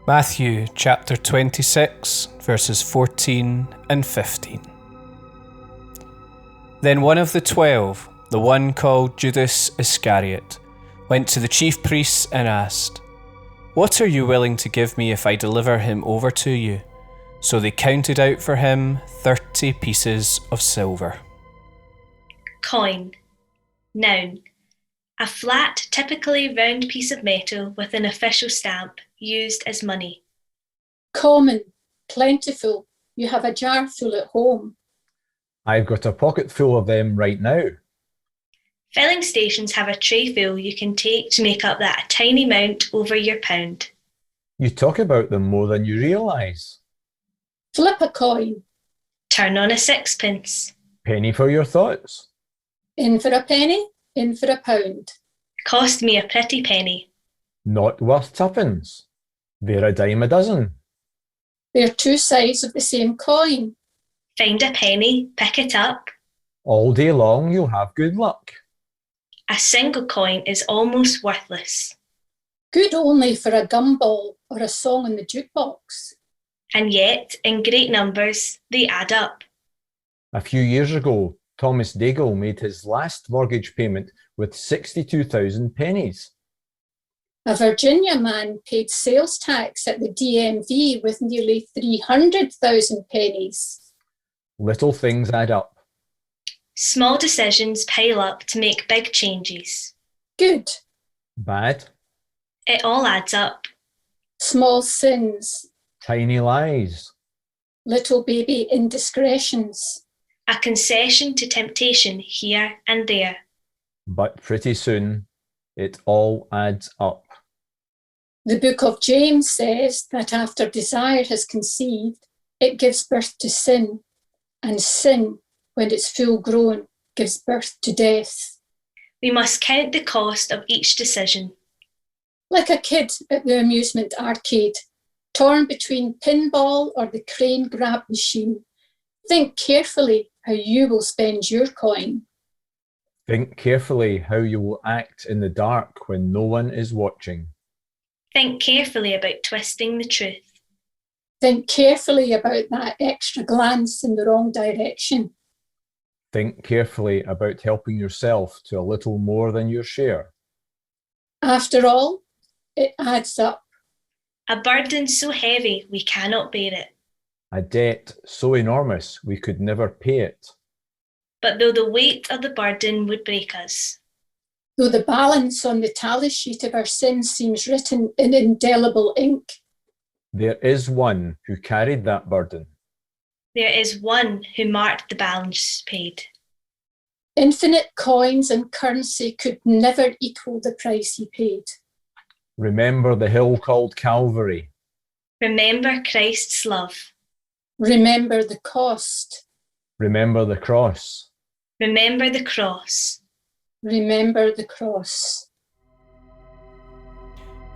Matthew chapter 26, verses 14 and 15. Then one of the 12, the one called Judas Iscariot, went to the chief priests and asked, "What are you willing to give me if I deliver him over to you?" So they counted out for him 30 pieces of silver. Coin. Noun. A flat, typically round piece of metal with an official stamp, used as money. Common, plentiful. You have a jar full at home. I've got a pocket full of them right now. Filling stations have a tray full you can take to make up that tiny amount over your pound. You talk about them more than you realise. Flip a coin. Turn on a sixpence. Penny for your thoughts. In for a penny, in for a pound. Cost me a pretty penny. Not worth tuppence. They're a dime a dozen. They're two sides of the same coin. Find a penny, pick it up. All day long you'll have good luck. A single coin is almost worthless. Good only for a gumball or a song in the jukebox. And yet, in great numbers, they add up. A few years ago, Thomas Daigle made his last mortgage payment with 62,000 pennies. A Virginia man paid sales tax at the DMV with nearly 300,000 pennies. Little things add up. Small decisions pile up to make big changes. Good. Bad. It all adds up. Small sins. Tiny lies. Little baby indiscretions. A concession to temptation here and there. But pretty soon, it all adds up. The book of James says that after desire has conceived, it gives birth to sin, and sin, when it's full grown, gives birth to death. We must count the cost of each decision. Like a kid at the amusement arcade, torn between pinball or the crane grab machine, think carefully how you will spend your coin. Think carefully how you will act in the dark when no one is watching. Think carefully about twisting the truth. Think carefully about that extra glance in the wrong direction. Think carefully about helping yourself to a little more than your share. After all, it adds up. A burden so heavy we cannot bear it. A debt so enormous we could never pay it. But though the weight of the burden would break us, Though the balance on the tally sheet of our sin seems written in indelible ink, There is one who carried that burden. there is one who marked the balance paid. infinite coins and currency could never equal the price he paid. Remember the hill called Calvary. Remember Christ's love. Remember the cost. Remember the cross. Remember the cross. Remember the cross.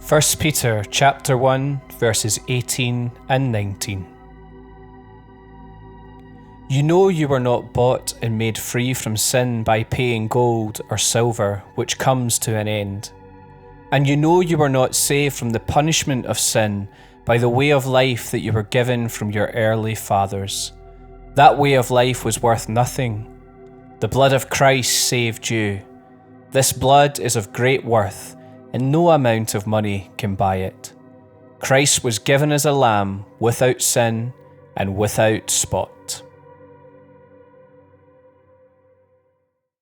1 Peter chapter 1, verses 18 and 19. You know you were not bought and made free from sin by paying gold or silver, which comes to an end. And you know you were not saved from the punishment of sin by the way of life that you were given from your early fathers. That way of life was worth nothing. The blood of Christ saved you. This blood is of great worth, and no amount of money can buy it. Christ was given as a lamb without sin and without spot.